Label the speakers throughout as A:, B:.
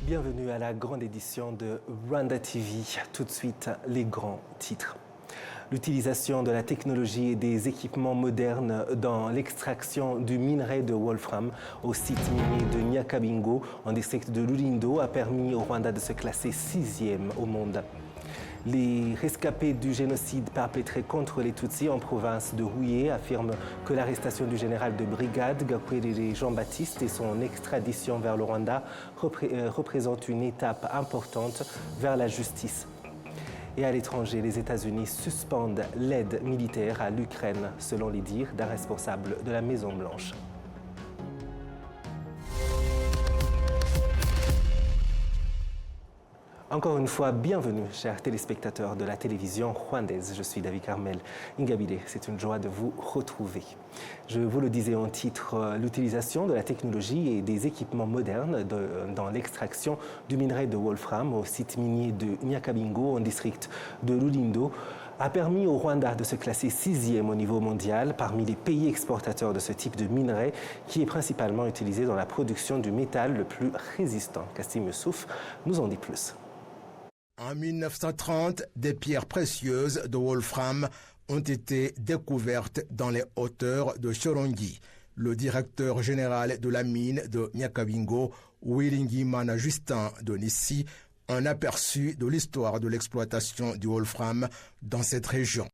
A: Bienvenue à la grande édition de Rwanda TV. Tout de suite, les grands titres. L'utilisation de la technologie et des équipements modernes dans l'extraction du minerai de Wolfram au site minier de Nyakabingo, en district de Lulindo, a permis au Rwanda de se classer 6e au monde. Les rescapés du génocide perpétré contre les Tutsis en province de Huye affirment que l'arrestation du général de brigade Gakwerere Jean-Baptiste et son extradition vers le Rwanda représentent une étape importante vers la justice. Et à l'étranger, les États-Unis suspendent l'aide militaire à l'Ukraine, selon les dires d'un responsable de la Maison-Blanche. Encore une fois, bienvenue, chers téléspectateurs de la télévision rwandaise. Je suis David Carmel Ingabire. C'est une joie de vous retrouver. Je vous le disais en titre, l'utilisation de la technologie et des équipements modernes dans l'extraction du minerai de Wolfram au site minier de Nyakabingo, en district de Lulindo, a permis au Rwanda de se classer 6e au niveau mondial parmi les pays exportateurs de ce type de minerai qui est principalement utilisé dans la production du métal le plus résistant. Kassim Youssouf nous en dit plus.
B: En 1930, des pierres précieuses de Wolfram ont été découvertes dans les hauteurs de Chorongi. Le directeur général de la mine de Nyakabingo, Uwiringiyimana Justin Donissi, un aperçu de l'histoire de l'exploitation du Wolfram dans cette région.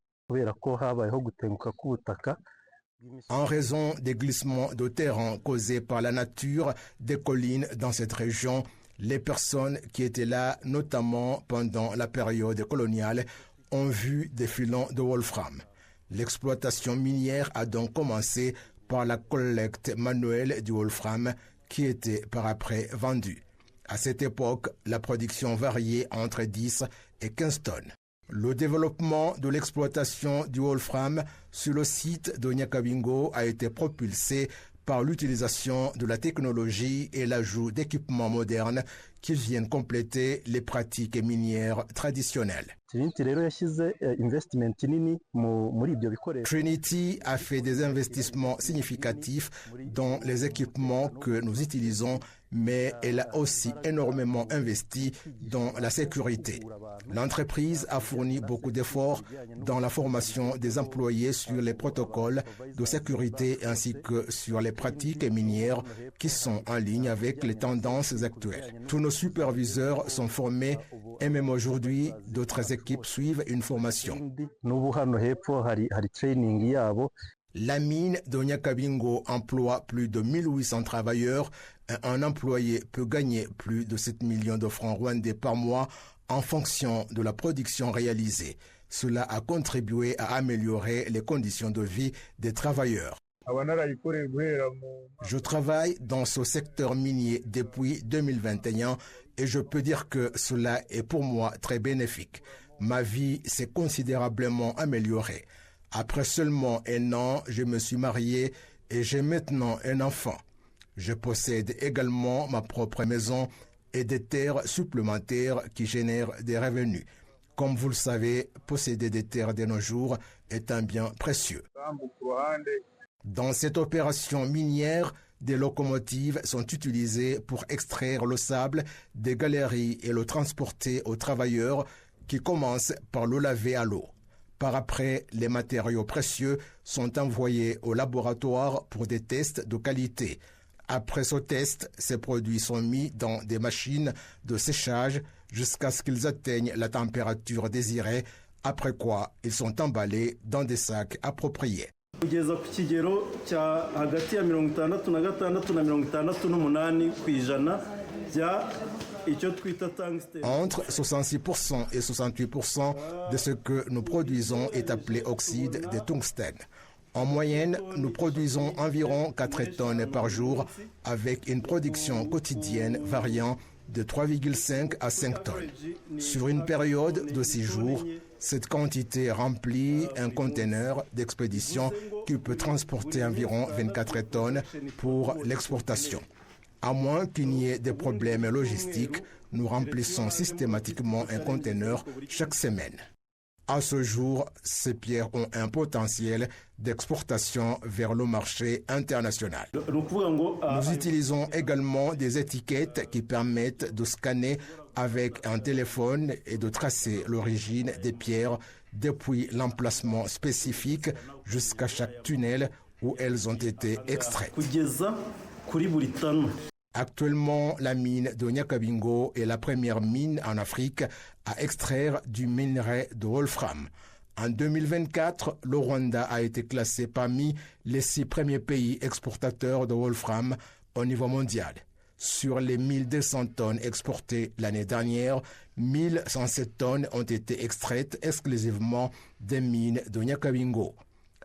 B: En raison des glissements de terrain causés par la nature des collines dans cette région, les personnes qui étaient là, notamment pendant la période coloniale, ont vu des filons de Wolfram. L'exploitation minière a donc commencé par la collecte manuelle du Wolfram qui était par après vendue. À cette époque, la production variait entre 10 et 15 tonnes. Le développement de l'exploitation du Wolfram sur le site de Nyakabingo a été propulsé par l'utilisation de la technologie et l'ajout d'équipements modernes qui viennent compléter les pratiques minières traditionnelles. Trinity a fait des investissements significatifs dans les équipements que nous utilisons, mais elle a aussi énormément investi dans la sécurité. L'entreprise a fourni beaucoup d'efforts dans la formation des employés sur les protocoles de sécurité ainsi que sur les pratiques minières qui sont en ligne avec les tendances actuelles. Tous nos superviseurs sont formés et même aujourd'hui, d'autres équipes suivent une formation. La mine de Nyakabingo emploie plus de 1800 travailleurs et un employé peut gagner plus de 7 millions de francs rwandais par mois en fonction de la production réalisée. Cela a contribué à améliorer les conditions de vie des travailleurs. Je travaille dans ce secteur minier depuis 2021 et je peux dire que cela est pour moi très bénéfique. Ma vie s'est considérablement améliorée. Après seulement 1 an, je me suis marié et j'ai maintenant un enfant. Je possède également ma propre maison et des terres supplémentaires qui génèrent des revenus. Comme vous le savez, posséder des terres de nos jours est un bien précieux. Dans cette opération minière, des locomotives sont utilisées pour extraire le sable des galeries et le transporter aux travailleurs qui commencent par le laver à l'eau. Par après, les matériaux précieux sont envoyés au laboratoire pour des tests de qualité. Après ce test, ces produits sont mis dans des machines de séchage jusqu'à ce qu'ils atteignent la température désirée, après quoi ils sont emballés dans des sacs appropriés. Entre 66% et 68% de ce que nous produisons est appelé oxyde de tungstène. En moyenne, nous produisons environ 4 tonnes par jour avec une production quotidienne variant de 3,5 à 5 tonnes. Sur une période de 6 jours, cette quantité remplit un conteneur d'expédition qui peut transporter environ 24 tonnes pour l'exportation. À moins qu'il n'y ait des problèmes logistiques, nous remplissons systématiquement un conteneur chaque semaine. À ce jour, ces pierres ont un potentiel d'exportation vers le marché international. Nous utilisons également des étiquettes qui permettent de scanner avec un téléphone et de tracer l'origine des pierres depuis l'emplacement spécifique jusqu'à chaque tunnel où elles ont été extraites. Actuellement, la mine de Nyakabingo est la première mine en Afrique à extraire du minerai de wolfram. En 2024, le Rwanda a été classé parmi les 6 premiers pays exportateurs de wolfram au niveau mondial. Sur les 1200 tonnes exportées l'année dernière, 1107 tonnes ont été extraites exclusivement des mines de Nyakabingo.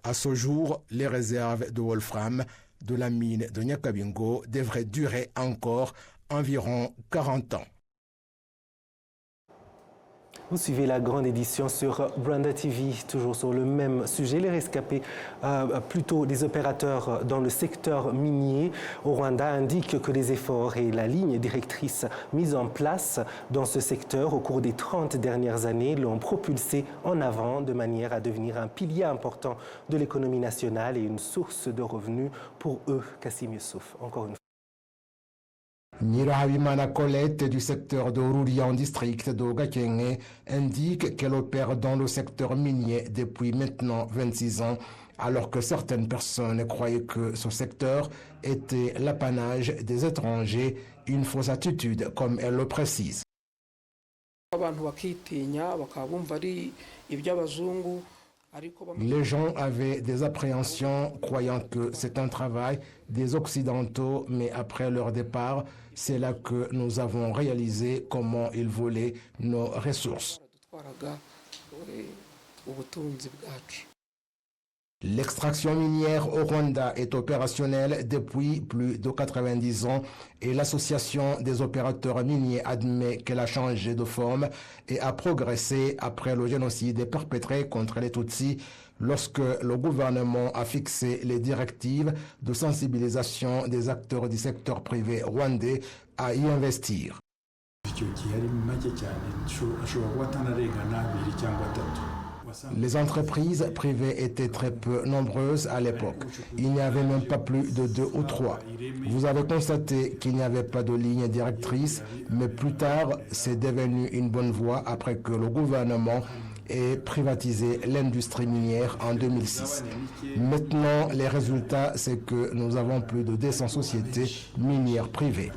B: À ce jour, les réserves de wolfram de la mine de Nyakabingo devrait durer encore environ 40 ans.
A: Vous suivez la grande édition sur Rwanda TV, toujours sur le même sujet, les rescapés, plutôt des opérateurs dans le secteur minier au Rwanda indiquent que les efforts et la ligne directrice mise en place dans ce secteur au cours des 30 dernières années l'ont propulsé en avant de manière à devenir un pilier important de l'économie nationale et une source de revenus pour eux. Kassim Youssouf, encore une fois.
B: Nyirahabimana Colette du secteur de Rurian district de Gakenge indique qu'elle opère dans le secteur minier depuis maintenant 26 ans, alors que certaines personnes croyaient que ce secteur était l'apanage des étrangers, une fausse attitude comme elle le précise. Les gens avaient des appréhensions croyant que c'est un travail des Occidentaux, mais après leur départ, c'est là que nous avons réalisé comment ils volaient nos ressources. L'extraction minière au Rwanda est opérationnelle depuis plus de 90 ans et l'association des opérateurs miniers admet qu'elle a changé de forme et a progressé après le génocide perpétré contre les Tutsis lorsque le gouvernement a fixé les directives de sensibilisation des acteurs du secteur privé rwandais à y investir. Les entreprises privées étaient très peu nombreuses à l'époque. Il n'y avait même pas plus de 2 ou 3. Vous avez constaté qu'il n'y avait pas de ligne directrice, mais plus tard, c'est devenu une bonne voie après que le gouvernement ait privatisé l'industrie minière en 2006. Maintenant, les résultats, c'est que nous avons plus de 200 sociétés minières privées.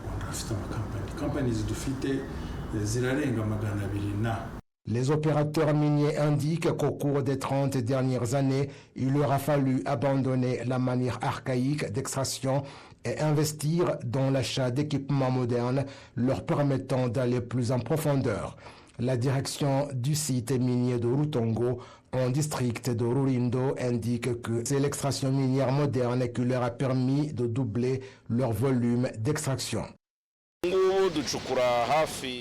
B: Les opérateurs miniers indiquent qu'au cours des 30 dernières années, il leur a fallu abandonner la manière archaïque d'extraction et investir dans l'achat d'équipements modernes leur permettant d'aller plus en profondeur. La direction du site minier de Rutongo, en district de Rulindo, indique que c'est l'extraction minière moderne qui leur a permis de doubler leur volume d'extraction.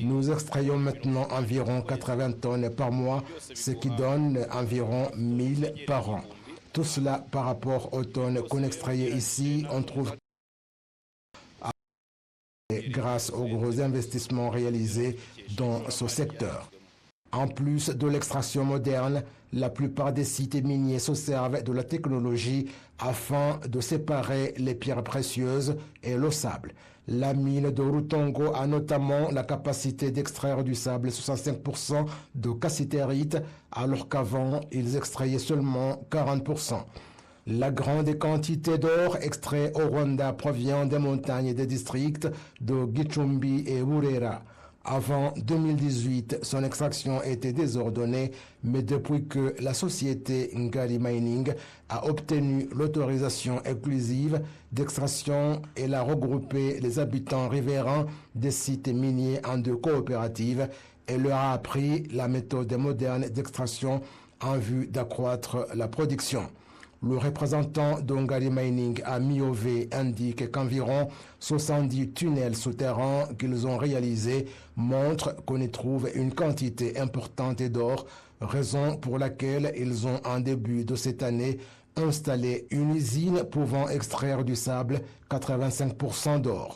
B: Nous extrayons maintenant environ 80 tonnes par mois, ce qui donne environ 1000 par an. Tout cela par rapport aux tonnes qu'on extrayait ici, on trouve grâce aux gros investissements réalisés dans ce secteur. En plus de l'extraction moderne, la plupart des sites miniers se servent de la technologie afin de séparer les pierres précieuses et le sable. La mine de Rutongo a notamment la capacité d'extraire du sable 65% de cassitérite, alors qu'avant, ils extrayaient seulement 40%. La grande quantité d'or extrait au Rwanda provient des montagnes des districts de Gicumbi et Burera. Avant 2018, son extraction était désordonnée, mais depuis que la société Ngari Mining a obtenu l'autorisation exclusive d'extraction, elle a regroupé les habitants riverains des sites miniers en 2 coopératives et leur a appris la méthode moderne d'extraction en vue d'accroître la production. Le représentant d'Ongari Mining à Miové indique qu'environ 70 tunnels souterrains qu'ils ont réalisés montrent qu'on y trouve une quantité importante d'or, raison pour laquelle ils ont en début de cette année installé une usine pouvant extraire du sable 85% d'or.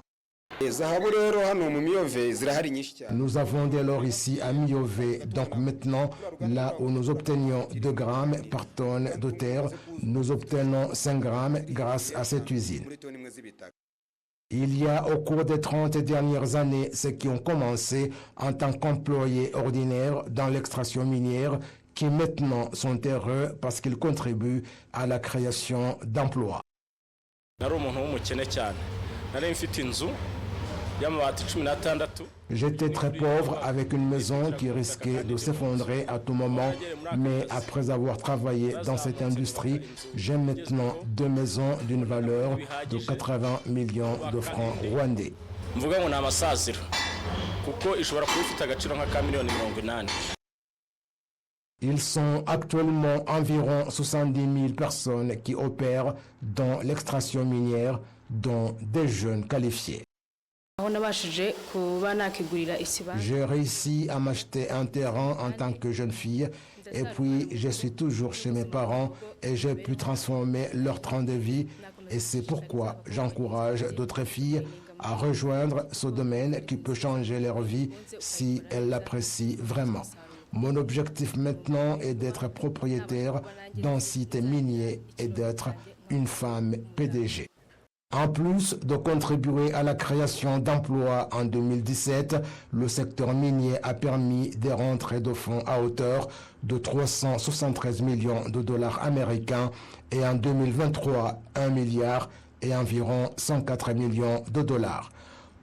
B: Nous avons dès lors ici à Miyove, donc maintenant, là où nous obtenions 2 grammes par tonne de terre, nous obtenons 5 grammes grâce à cette usine. Il y a au cours des 30 dernières années ceux qui ont commencé en tant qu'employés ordinaires dans l'extraction minière qui maintenant sont heureux parce qu'ils contribuent à la création d'emplois. J'étais très pauvre avec une maison qui risquait de s'effondrer à tout moment, mais après avoir travaillé dans cette industrie, j'ai maintenant 2 maisons d'une valeur de 80 millions de francs rwandais. Ils sont actuellement environ 70 000 personnes qui opèrent dans l'extraction minière, dont des jeunes qualifiés. J'ai réussi à m'acheter un terrain en tant que jeune fille et puis je suis toujours chez mes parents et j'ai pu transformer leur train de vie et c'est pourquoi j'encourage d'autres filles à rejoindre ce domaine qui peut changer leur vie si elles l'apprécient vraiment. Mon objectif maintenant est d'être propriétaire d'un site minier et d'être une femme PDG. En plus de contribuer à la création d'emplois en 2017, le secteur minier a permis des rentrées de fonds à hauteur de 373 millions de dollars américains et en 2023, 1 milliard et environ 104 millions de dollars.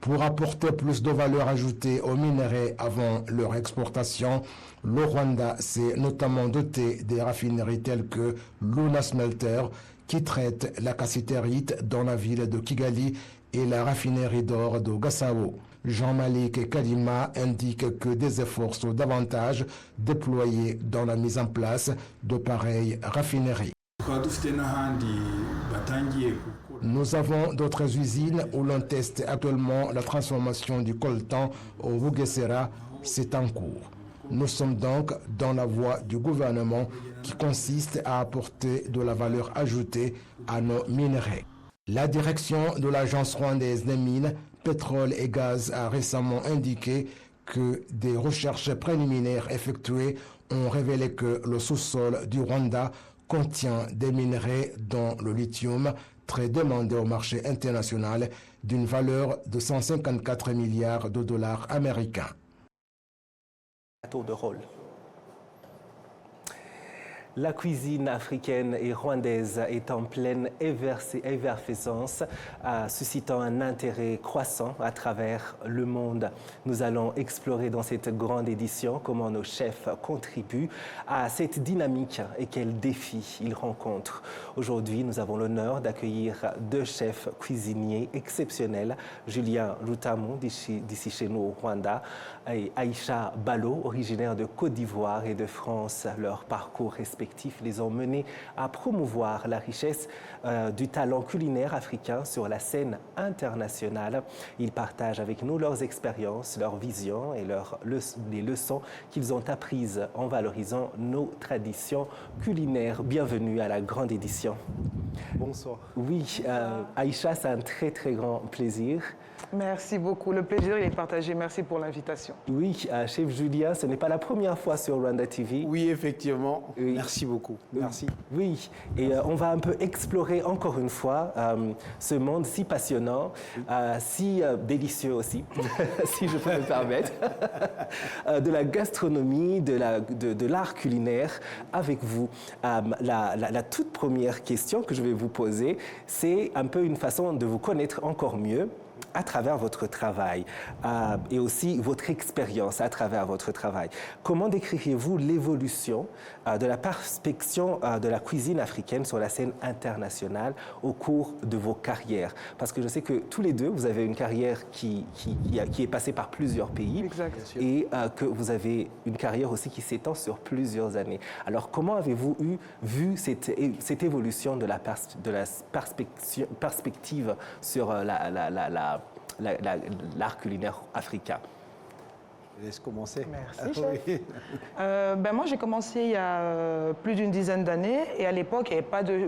B: Pour apporter plus de valeur ajoutée aux minerais avant leur exportation, le Rwanda s'est notamment doté des raffineries telles que Luna Smelter, qui traite la cassitérite dans la ville de Kigali et la raffinerie d'or de Gasabo. Jean-Malik Kalima indique que des efforts sont davantage déployés dans la mise en place de pareilles raffineries. Nous avons d'autres usines où l'on teste actuellement la transformation du coltan au Bugesera, c'est en cours. Nous sommes donc dans la voie du gouvernement qui consiste à apporter de la valeur ajoutée à nos minerais. La direction de l'Agence rwandaise des mines, pétrole et gaz a récemment indiqué que des recherches préliminaires effectuées ont révélé que le sous-sol du Rwanda contient des minerais dont le lithium, très demandé au marché international, d'une valeur de 154 milliards de dollars américains.
A: Tour de rôle. La cuisine africaine et rwandaise est en pleine effervescence, suscitant un intérêt croissant à travers le monde. Nous allons explorer dans cette grande édition comment nos chefs contribuent à cette dynamique et quels défis ils rencontrent. Aujourd'hui, nous avons l'honneur d'accueillir 2 chefs cuisiniers exceptionnels, Julien Rutamu, d'ici chez nous au Rwanda, et Aïcha Ballo, originaire de Côte d'Ivoire et de France. Leur parcours respectif les ont menés à promouvoir la richesse du talent culinaire africain sur la scène internationale. Ils partagent avec nous leurs expériences, leurs visions et les leçons qu'ils ont apprises en valorisant nos traditions culinaires. Bienvenue à la grande édition.
C: Bonsoir.
A: Oui, Aïcha, c'est un très très grand plaisir.
C: Merci beaucoup. Le plaisir est partagé. Merci pour l'invitation.
A: Oui, chef Julien, ce n'est pas la première fois sur Rwanda TV.
D: Oui, effectivement.
A: Oui.
D: Merci beaucoup. Merci.
A: Oui, et on va un peu explorer encore une fois ce monde si passionnant, si délicieux aussi, si je peux me permettre, de la gastronomie, de l'art culinaire avec vous. La toute première question que je vais vous poser, c'est un peu une façon de vous connaître encore mieux à travers votre travail et aussi votre expérience à travers votre travail. Comment décririez-vous l'évolution de la perspective de la cuisine africaine sur la scène internationale au cours de vos carrières? Parce que je sais que tous les deux, vous avez une carrière qui est passée par plusieurs pays.
C: Exact.
A: Et que vous avez une carrière aussi qui s'étend sur plusieurs années. Alors, comment avez-vous vu cette évolution de la perspective sur l'art culinaire africain?
D: laisse commencer.
C: Merci, chef. Moi, j'ai commencé il y a plus d'une dizaine d'années et à l'époque, il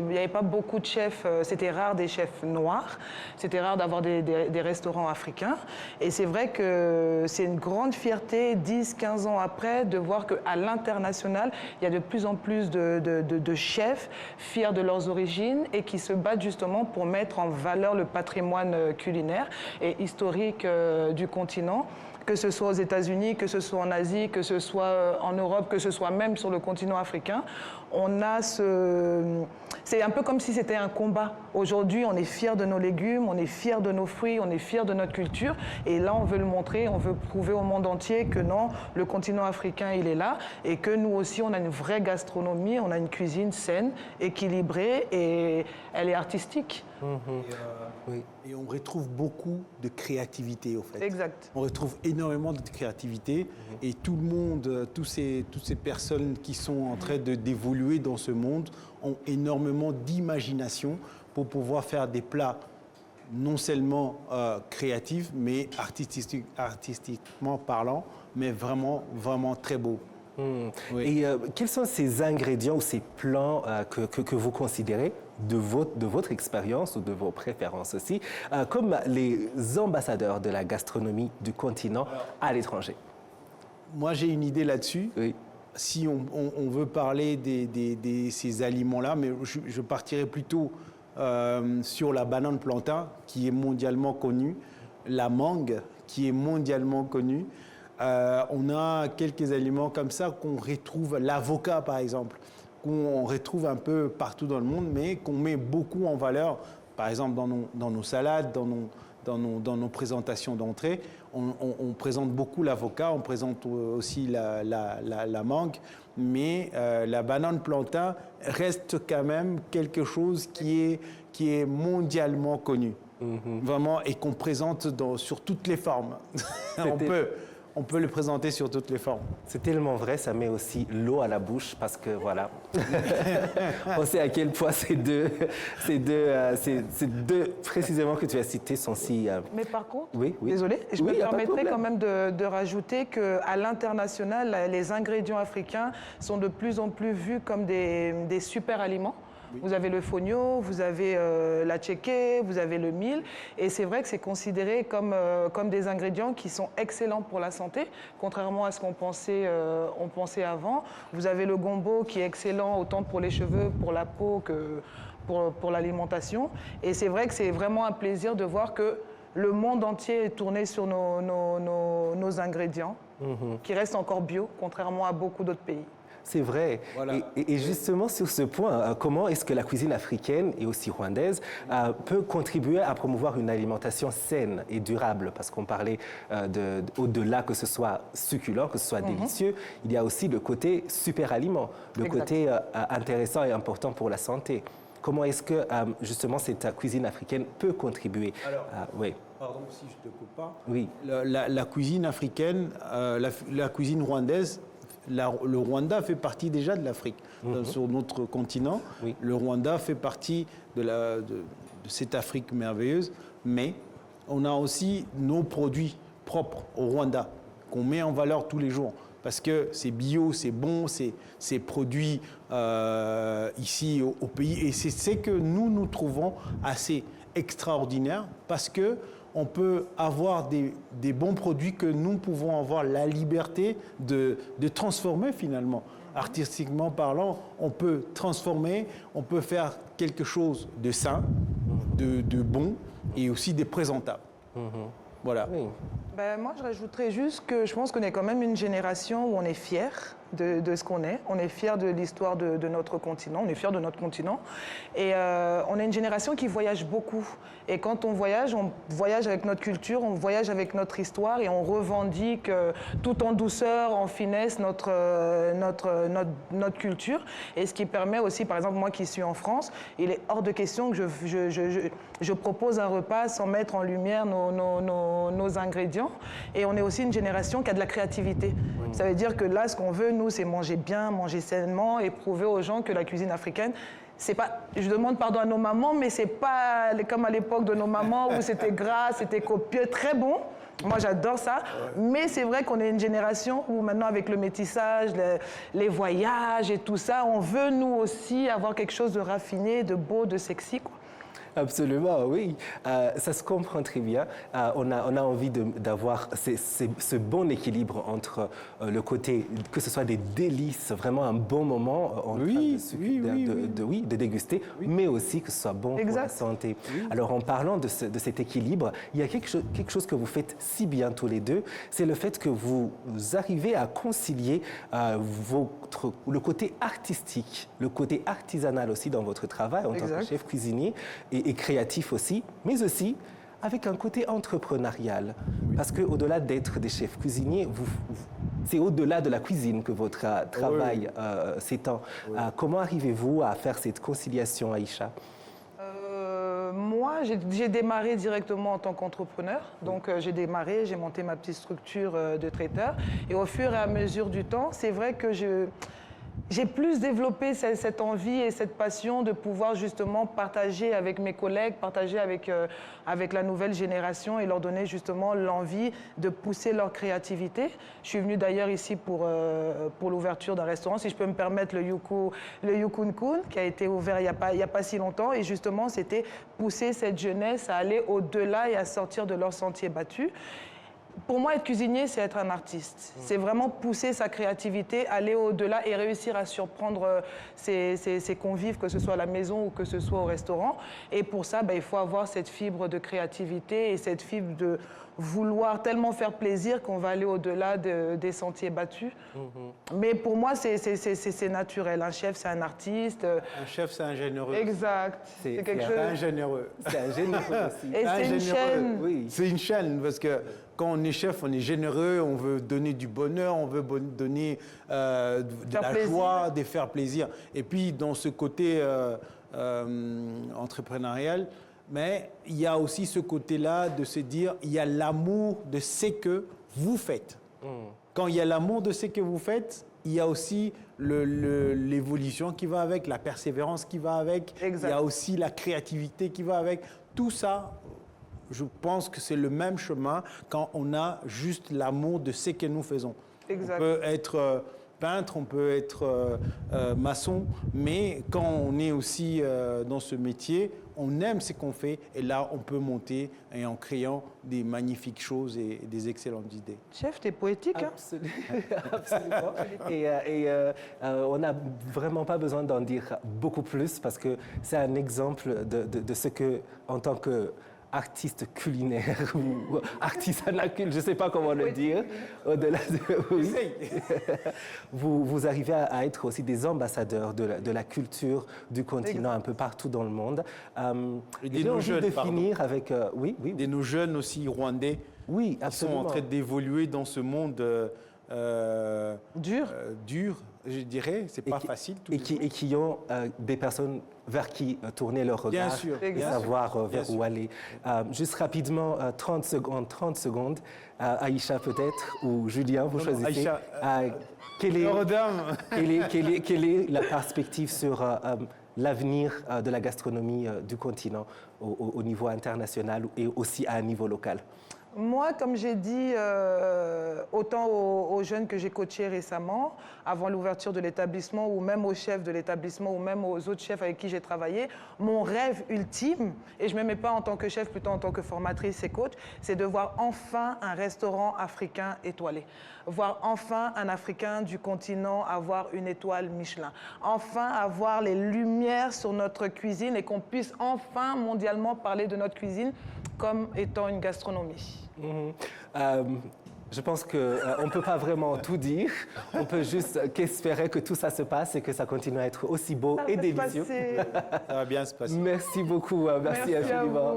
C: n'y avait pas beaucoup de chefs. C'était rare des chefs noirs. C'était rare d'avoir des restaurants africains. Et c'est vrai que c'est une grande fierté, 10, 15 ans après, de voir qu'à l'international, il y a de plus en plus de chefs fiers de leurs origines et qui se battent justement pour mettre en valeur le patrimoine culinaire et historique du continent. Que ce soit aux États-Unis, que ce soit en Asie, que ce soit en Europe, que ce soit même sur le continent africain, on a c'est un peu comme si c'était un combat. Aujourd'hui, on est fiers de nos légumes, on est fiers de nos fruits, on est fiers de notre culture. Et là, on veut le montrer, on veut prouver au monde entier que non, le continent africain, il est là. Et que nous aussi, on a une vraie gastronomie, on a une cuisine saine, équilibrée et elle est artistique.
D: Oui. Et on retrouve beaucoup de créativité, au fait.
C: Exact.
D: On retrouve énormément de créativité et tout le monde, toutes ces personnes qui sont en train d'évoluer dans ce monde ont énormément d'imagination pour pouvoir faire des plats non seulement créatifs, mais artistiquement parlant, mais vraiment, vraiment très beaux.
A: Oui. Et quels sont ces ingrédients ou ces plans que vous considérez de votre expérience ou de vos préférences aussi, comme les ambassadeurs de la gastronomie du continent à l'étranger?
D: Moi, j'ai une idée là-dessus.
A: Oui.
D: Si on veut parler de ces aliments-là, mais je partirais plutôt sur la banane plantain, qui est mondialement connue, la mangue, qui est mondialement connue. On a quelques aliments comme ça qu'on retrouve, l'avocat par exemple, qu'on retrouve un peu partout dans le monde, mais qu'on met beaucoup en valeur, par exemple dans nos salades, dans nos présentations d'entrée. On présente beaucoup l'avocat, on présente aussi la mangue, mais la banane plantain reste quand même quelque chose qui est mondialement connu. Vraiment, et qu'on présente sur toutes les formes. On peut le présenter sur toutes les formes.
A: C'est tellement vrai, ça met aussi l'eau à la bouche parce que voilà, on sait à quel point ces deux précisément que tu as cités sont si...
C: Mais par contre,
A: oui.
C: Désolée, je me
A: Oui,
C: permettrais quand même de rajouter qu'à l'international, les ingrédients africains sont de plus en plus vus comme des super aliments. Oui. Vous avez le fonio, vous avez la tchéké, vous avez le mil. Et c'est vrai que c'est considéré comme des ingrédients qui sont excellents pour la santé, contrairement à ce qu'on pensait avant. Vous avez le gombo qui est excellent autant pour les cheveux, pour la peau que pour l'alimentation. Et c'est vrai que c'est vraiment un plaisir de voir que le monde entier est tourné sur nos ingrédients, qui restent encore bio, contrairement à beaucoup d'autres pays.
A: C'est vrai. Voilà. Et justement, sur ce point, comment est-ce que la cuisine africaine et aussi rwandaise peut contribuer à promouvoir une alimentation saine et durable? Parce qu'on parlait au-delà que ce soit succulent, que ce soit délicieux, il y a aussi le côté super aliment, le côté intéressant et important pour la santé. Comment est-ce que, justement, cette cuisine africaine peut contribuer?
D: Alors,
A: oui.
D: Pardon si je ne te coupe pas.
A: Oui.
D: La cuisine africaine, la cuisine rwandaise, le Rwanda fait partie déjà de l'Afrique. Sur notre continent, oui. Le Rwanda fait partie de cette Afrique merveilleuse, mais on a aussi nos produits propres au Rwanda qu'on met en valeur tous les jours. Parce que c'est bio, c'est bon, c'est produit ici au pays. Et c'est ce que nous trouvons assez extraordinaire parce que on peut avoir des bons produits que nous pouvons avoir la liberté de transformer finalement. Artistiquement parlant, on peut transformer, on peut faire quelque chose de sain, de bon et aussi de présentable. Voilà.
C: Oui. Moi, je rajouterais juste que je pense qu'on est quand même une génération où on est fiers de ce qu'on est. On est fiers de l'histoire de notre continent. On est fiers de notre continent. Et on est une génération qui voyage beaucoup. Et quand on voyage avec notre culture, on voyage avec notre histoire et on revendique tout en douceur, en finesse, notre culture. Et ce qui permet aussi, par exemple, moi qui suis en France, il est hors de question que je propose un repas sans mettre en lumière nos ingrédients. Et on est aussi une génération qui a de la créativité. Ça veut dire que là, ce qu'on veut, nous, c'est manger bien, manger sainement et prouver aux gens que la cuisine africaine, c'est pas, je demande pardon à nos mamans, mais c'est pas comme à l'époque de nos mamans où c'était gras, c'était copieux, très bon, Moi, j'adore ça. Mais c'est vrai qu'on est une génération où maintenant, avec le métissage, les voyages et tout ça, on veut, nous aussi, avoir quelque chose de raffiné, de beau, de sexy, quoi.
A: Absolument, oui. Ça se comprend très bien. On a envie d'avoir ce bon équilibre entre le côté, que ce soit des délices, vraiment un bon moment de déguster, mais aussi que ce soit bon pour la santé. Oui. Alors, en parlant de cet équilibre, il y a quelque chose que vous faites si bien tous les deux, c'est le fait que vous arrivez à concilier le côté artistique, le côté artisanal aussi dans votre travail en tant que chef cuisinier et créatif aussi, mais aussi avec un côté entrepreneurial. Oui. Parce qu'au-delà d'être des chefs cuisiniers, c'est au-delà de la cuisine que votre travail s'étend. Oui. Comment arrivez-vous à faire cette conciliation, Aïcha?
C: Moi, j'ai démarré directement en tant qu'entrepreneur. Donc, j'ai monté ma petite structure de traiteur. Et au fur et à mesure du temps, c'est vrai que j'ai plus développé cette envie et cette passion de pouvoir justement partager avec mes collègues, partager avec la nouvelle génération et leur donner justement l'envie de pousser leur créativité. Je suis venue d'ailleurs ici pour l'ouverture d'un restaurant, si je peux me permettre, le Yukun Kun, qui a été ouvert il y a pas si longtemps. Et justement, c'était pousser cette jeunesse à aller au-delà et à sortir de leur sentier battu. Pour moi, être cuisinier, c'est être un artiste. C'est vraiment pousser sa créativité, aller au-delà et réussir à surprendre ses convives, que ce soit à la maison ou que ce soit au restaurant. Et pour ça, il faut avoir cette fibre de créativité et cette fibre de vouloir tellement faire plaisir qu'on va aller au-delà des sentiers battus. Mais pour moi, c'est naturel. Un chef, c'est un artiste.
D: Un chef, c'est un généreux.
C: Exact.
D: C'est quelque chose. C'est un généreux.
A: C'est un généreux aussi.
C: Et c'est une chaîne.
D: Oui. C'est une chaîne parce que quand on est chef, on est généreux, on veut donner du bonheur, on veut donner de la joie, de faire plaisir. Et puis, dans ce côté entrepreneurial, mais il y a aussi ce côté-là de se dire, il y a l'amour de ce que vous faites. Quand il y a l'amour de ce que vous faites, il y a aussi l'évolution qui va avec, la persévérance qui va avec, il y a aussi la créativité qui va avec. Tout ça, je pense que c'est le même chemin quand on a juste l'amour de ce que nous faisons. Exact. On peut être peintre, on peut être maçon, mais quand on est aussi dans ce métier, on aime ce qu'on fait et là, on peut monter et en créant des magnifiques choses et des excellentes idées.
C: Chef, t'es poétique, hein?
A: Absolument. Et on n'a vraiment pas besoin d'en dire beaucoup plus parce que c'est un exemple de ce que, en tant que artiste culinaire ou artisanal, je ne sais pas comment le dire, au-delà de... Oui. vous arrivez à être aussi des ambassadeurs de la culture du continent un peu partout dans le monde.
D: Et de nos jeunes,
A: finir avec...
D: De nos jeunes aussi rwandais,
A: oui,
D: qui sont en train d'évoluer dans ce monde dur, je dirais, c'est pas facile.
A: Et qui ont des personnes vers qui tourner leur regard,
D: bien sûr,
A: et savoir vers où aller. Juste rapidement, 30 secondes, Aïcha peut-être, ou Julien, vous choisissez.
D: Aïcha,
A: quelle est la perspective sur l'avenir de la gastronomie du continent au niveau international et aussi à un niveau local?
C: Moi, comme j'ai dit, autant aux jeunes que j'ai coachés récemment, avant l'ouverture de l'établissement, ou même aux chefs de l'établissement, ou même aux autres chefs avec qui j'ai travaillé, mon rêve ultime, et je ne me mets pas en tant que chef, plutôt en tant que formatrice et coach, c'est de voir enfin un restaurant africain étoilé. Voir enfin un Africain du continent avoir une étoile Michelin. Enfin avoir les lumières sur notre cuisine et qu'on puisse enfin mondialement parler de notre cuisine comme étant une gastronomie.
A: Je pense qu'on ne peut pas vraiment tout dire. On peut juste qu'espérer que tout ça se passe et que ça continue à être aussi beau et délicieux.
D: Ça va bien se passer.
A: Merci beaucoup. Merci infiniment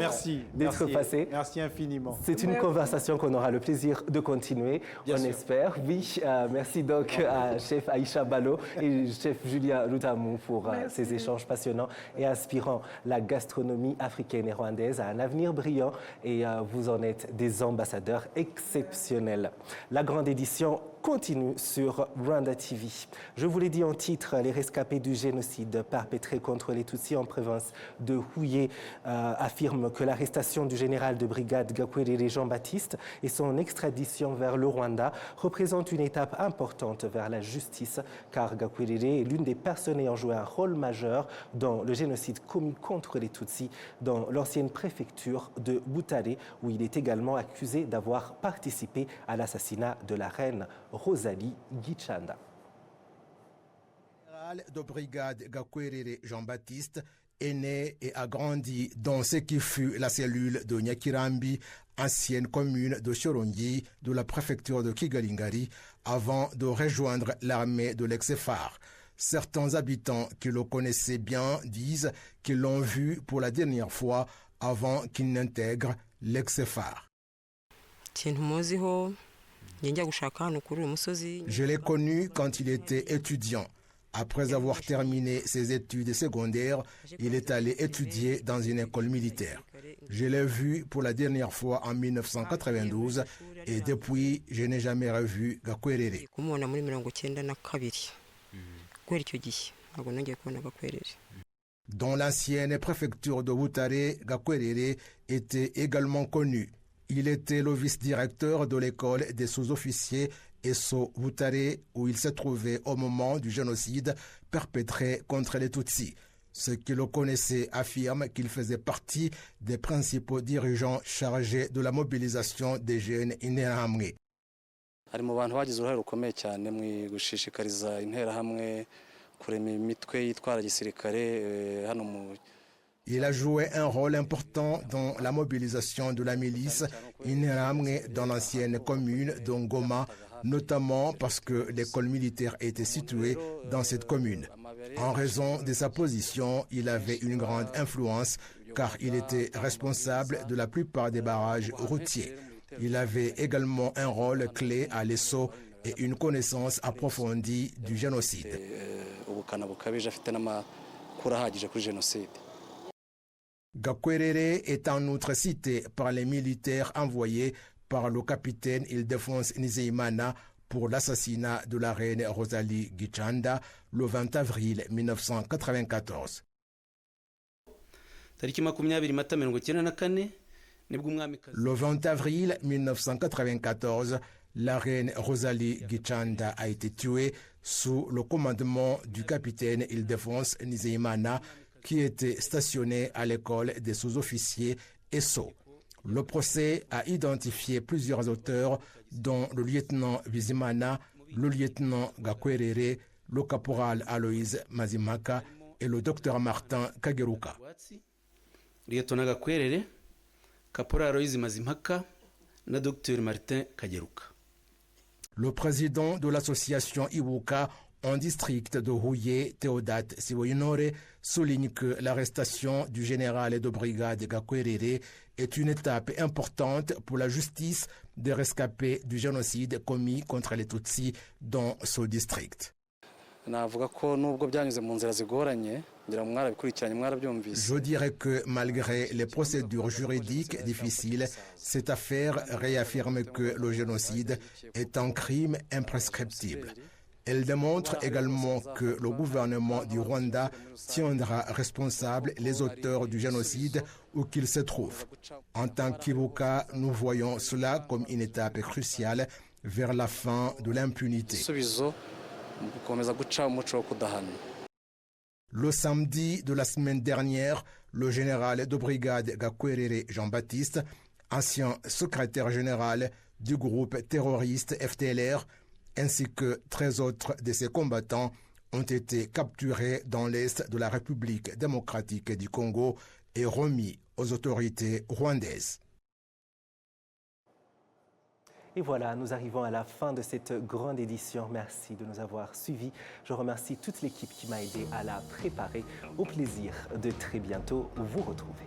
A: d'être passé.
D: Merci infiniment.
A: C'est une conversation qu'on aura le plaisir de continuer, bien sûr. Espère. Oui, merci donc à chef Aïcha Ballo et chef Julien Lutamou pour ces échanges passionnants et inspirants. La gastronomie africaine et rwandaise a un avenir brillant et vous en êtes des ambassadeurs exceptionnels. La grande édition continue sur Rwanda TV. Je vous l'ai dit en titre, les rescapés du génocide perpétré contre les Tutsis en province de Huye affirment que l'arrestation du général de brigade Gakwerere Jean-Baptiste et son extradition vers le Rwanda représentent une étape importante vers la justice, car Gakwerere est l'une des personnes ayant joué un rôle majeur dans le génocide commis contre les Tutsis dans l'ancienne préfecture de Butare, où il est également accusé d'avoir participé à l'assassinat de la reine Rosalie Gichanda.
B: Le général de brigade Gakwerere Jean-Baptiste est né et a grandi dans ce qui fut la cellule de Nyakirambi, ancienne commune de Chorongi de la préfecture de Kigalingari, avant de rejoindre l'armée de l'ex-phare. Certains habitants qui le connaissaient bien disent qu'ils l'ont vu pour la dernière fois avant qu'il n'intègre l'ex-phare. Je l'ai connu quand il était étudiant. Après avoir terminé ses études secondaires, il est allé étudier dans une école militaire. Je l'ai vu pour la dernière fois en 1992 et depuis, je n'ai jamais revu Gakwerere. Dans l'ancienne préfecture de Butare, Gakwerere était également connu. Il était le vice-directeur de l'école des sous-officiers Esso Butare, où il se trouvait au moment du génocide perpétré contre les Tutsis. Ceux qui le connaissaient affirment qu'il faisait partie des principaux dirigeants chargés de la mobilisation des jeunes Interahamwe. Il a joué un rôle important dans la mobilisation de la milice Interahamwe dans l'ancienne commune d'Ongoma, notamment parce que l'école militaire était située dans cette commune. En raison de sa position, il avait une grande influence car il était responsable de la plupart des barrages routiers. Il avait également un rôle clé à l'ESSO et une connaissance approfondie du génocide. Gakwerere est en outre cité par les militaires envoyés par le capitaine Ildefonse Nizeyimana pour l'assassinat de la reine Rosalie Gichanda le 20 avril 1994. Le 20 avril 1994, la reine Rosalie Gichanda a été tuée sous le commandement du capitaine Ildefonse Nizeyimana qui était stationné à l'école des sous-officiers Esso. Le procès a identifié plusieurs auteurs, dont le lieutenant Bizimana, le lieutenant Gakwerere, le caporal Aloïse Mazimhaka et le docteur Martin Kageruka.
E: Lieutenant Gakwerere, caporal Aloïse Mazimhaka et docteur Martin Kageruka.
B: Le président de l'association Ibuka en district de Huye, Théodate Siwoyinore, souligne que l'arrestation du général de brigade Gakwerere est une étape importante pour la justice des rescapés du génocide commis contre les Tutsis dans ce district. Je dirais que malgré les procédures juridiques difficiles, cette affaire réaffirme que le génocide est un crime imprescriptible. Elle démontre également que le gouvernement du Rwanda tiendra responsables les auteurs du génocide où qu'ils se trouvent. En tant qu'Ibuka, nous voyons cela comme une étape cruciale vers la fin de l'impunité. Le samedi de la semaine dernière, le général de brigade Gakwerere Jean-Baptiste, ancien secrétaire général du groupe terroriste FDLR, ainsi que 13 autres de ses combattants ont été capturés dans l'est de la République démocratique du Congo et remis aux autorités rwandaises.
A: Et voilà, nous arrivons à la fin de cette grande édition. Merci de nous avoir suivis. Je remercie toute l'équipe qui m'a aidé à la préparer. Au plaisir de très bientôt vous retrouver.